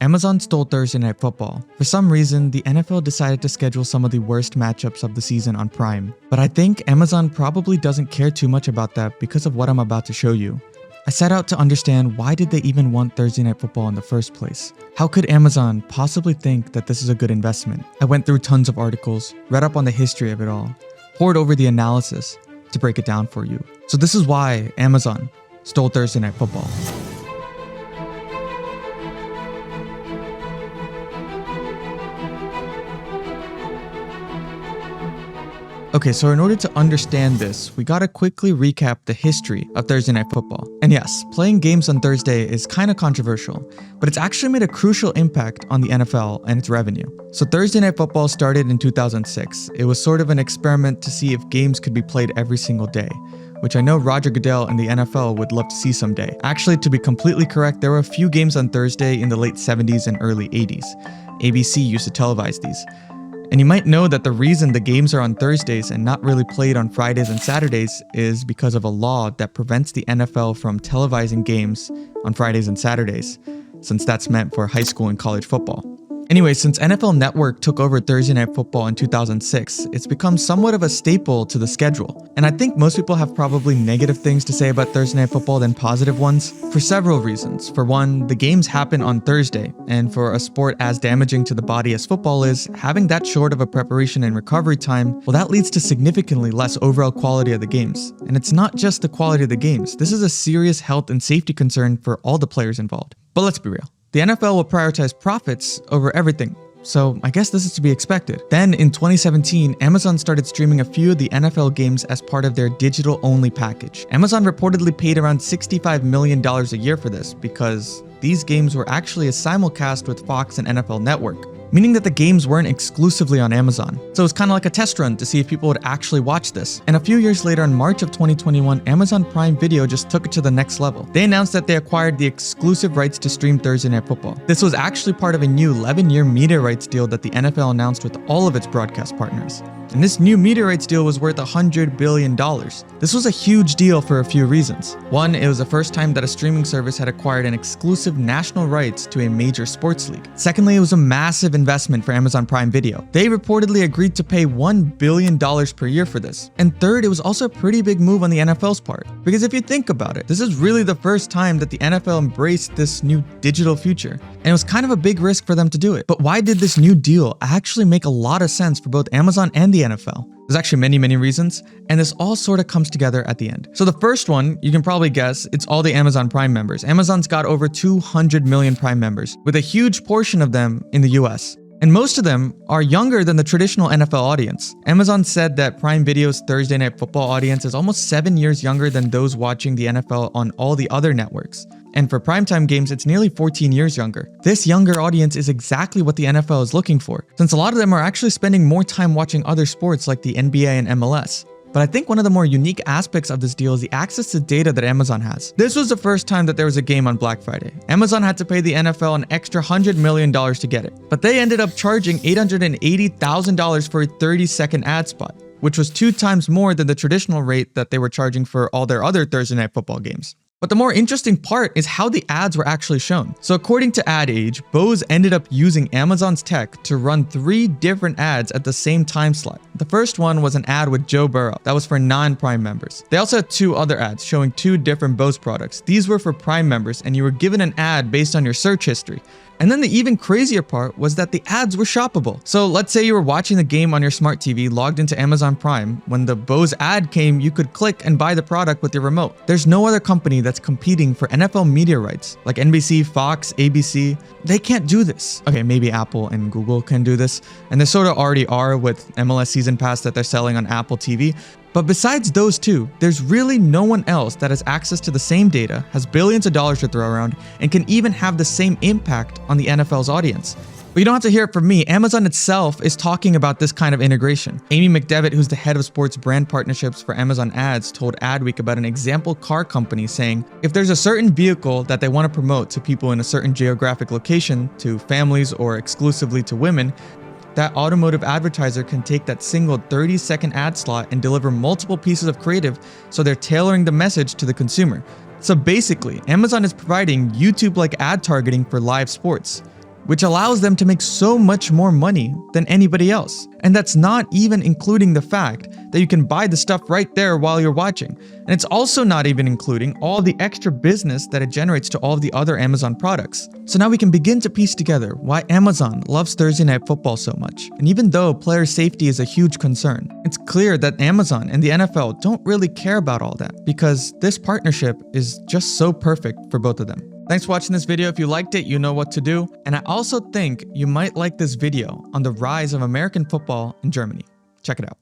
Amazon stole Thursday Night Football. For some reason, the NFL decided to schedule some of the worst matchups of the season on Prime. But I think Amazon probably doesn't care too much about that because of what I'm about to show you. I set out to understand why did they even want Thursday Night Football in the first place? How could Amazon possibly think that this is a good investment? I went through tons of articles, read up on the history of it all, poured over the analysis to break it down for you. So this is why Amazon stole Thursday Night Football. Okay, so in order to understand this, we gotta quickly recap the history of Thursday Night Football. And yes, playing games on Thursday is kinda controversial, but it's actually made a crucial impact on the NFL and its revenue. So Thursday Night Football started in 2006. It was sort of an experiment to see if games could be played every single day, which I know Roger Goodell and the NFL would love to see someday. Actually, to be completely correct, there were a few games on Thursday in the late 70s and early 80s. ABC used to televise these. And you might know that the reason the games are on Thursdays and not really played on Fridays and Saturdays is because of a law that prevents the NFL from televising games on Fridays and Saturdays, since that's meant for high school and college football. Anyway, since NFL Network took over Thursday Night Football in 2006, it's become somewhat of a staple to the schedule. And I think most people have probably negative things to say about Thursday Night Football than positive ones, for several reasons. For one, the games happen on Thursday, and for a sport as damaging to the body as football is, having that short of a preparation and recovery time, well, that leads to significantly less overall quality of the games. And it's not just the quality of the games, this is a serious health and safety concern for all the players involved. But let's be real. The NFL will prioritize profits over everything, so I guess this is to be expected. Then in 2017, Amazon started streaming a few of the NFL games as part of their digital-only package. Amazon reportedly paid around $65 million a year for this because these games were actually a simulcast with Fox and NFL Network, meaning that the games weren't exclusively on Amazon. So it was kind of like a test run to see if people would actually watch this. And a few years later, in March of 2021, Amazon Prime Video just took it to the next level. They announced that they acquired the exclusive rights to stream Thursday Night Football. This was actually part of a new 11-year media rights deal that the NFL announced with all of its broadcast partners. And this new media rights deal was worth $100 billion. This was a huge deal for a few reasons. One, it was the first time that a streaming service had acquired an exclusive national rights to a major sports league. Secondly, it was a massive investment for Amazon Prime Video. They reportedly agreed to pay $1 billion per year for this. And third, it was also a pretty big move on the NFL's part. Because if you think about it, this is really the first time that the NFL embraced this new digital future. And it was kind of a big risk for them to do it. But why did this new deal actually make a lot of sense for both Amazon and the NFL? There's actually many reasons, and this all sort of comes together at the end. So the first one, you can probably guess, it's all the Amazon Prime members. Amazon's got over 200 million Prime members, with a huge portion of them in the US. And most of them are younger than the traditional NFL audience. Amazon said that Prime Video's Thursday Night Football audience is almost 7 years younger than those watching the NFL on all the other networks. And for primetime games, it's nearly 14 years younger. This younger audience is exactly what the NFL is looking for, since a lot of them are actually spending more time watching other sports like the NBA and MLS. But I think one of the more unique aspects of this deal is the access to data that Amazon has. This was the first time that there was a game on Black Friday. Amazon had to pay the NFL an extra $100 million to get it. But they ended up charging $880,000 for a 30-second ad spot, which was 2 times more than the traditional rate that they were charging for all their other Thursday Night Football games. But the more interesting part is how the ads were actually shown. So according to Ad Age, Bose ended up using Amazon's tech to run 3 different ads at the same time slot. The first one was an ad with Joe Burrow that was for non-Prime members. They also had 2 other ads showing 2 different Bose products. These were for Prime members, and you were given an ad based on your search history. And then the even crazier part was that the ads were shoppable. So let's say you were watching the game on your smart TV logged into Amazon Prime. When the Bose ad came, you could click and buy the product with your remote. There's no other company that's competing for NFL media rights, like NBC, Fox, ABC. They can't do this. Okay, maybe Apple and Google can do this, and they sort of already are with MLS Season Pass that they're selling on Apple TV. But besides those 2, there's really no one else that has access to the same data, has billions of dollars to throw around, and can even have the same impact on the NFL's audience. But you don't have to hear it from me. Amazon itself is talking about this kind of integration. Amy McDevitt, who's the head of sports brand partnerships for Amazon Ads, told Adweek about an example car company saying, if there's a certain vehicle that they want to promote to people in a certain geographic location, to families or exclusively to women, that automotive advertiser can take that single 30-second ad slot and deliver multiple pieces of creative, so they're tailoring the message to the consumer. So basically, Amazon is providing YouTube-like ad targeting for live sports. which allows them to make so much more money than anybody else. And that's not even including the fact that you can buy the stuff right there while you're watching. And it's also not even including all the extra business that it generates to all of the other Amazon products. So now we can begin to piece together why Amazon loves Thursday Night Football so much. And even though player safety is a huge concern, it's clear that Amazon and the NFL don't really care about all that because this partnership is just so perfect for both of them. Thanks for watching this video. If you liked it, you know what to do. And I also think you might like this video on the rise of American football in Germany. Check it out.